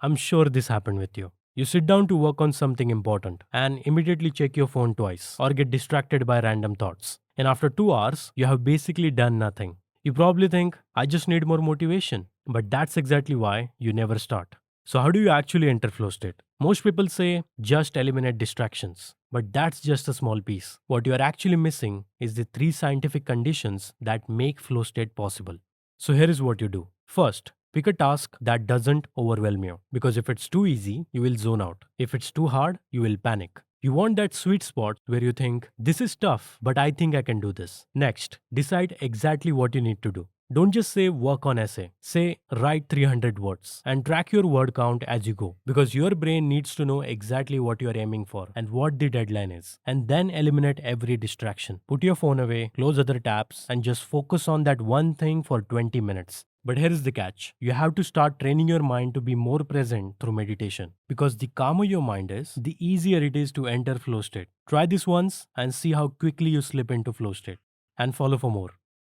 I'm sure this happened with you. You sit down to work on something important and immediately check your phone twice or get distracted by random thoughts. And after 2 hours, you have basically done nothing. You probably think, I just need more motivation. But that's exactly why you never start. So, how do you actually enter flow state? Most people say just eliminate distractions. But that's just a small piece. What you are actually missing is the three scientific conditions that make flow state possible. So here is what you do. First, pick a task that doesn't overwhelm you. Because if it's too easy, you will zone out. If it's too hard, you will panic. You want that sweet spot where you think, this is tough, but I think I can do this. Next, decide exactly what you need to do. Don't just say work on essay. Say write 300 words and track your word count as you go because your brain needs to know exactly what you are aiming for and what the deadline is. And then eliminate every distraction. Put your phone away, close other tabs and just focus on that one thing for 20 minutes. But here is the catch. You have to start training your mind to be more present through meditation. Because the calmer your mind is, the easier it is to enter flow state. Try this once and see how quickly you slip into flow state. And follow for more.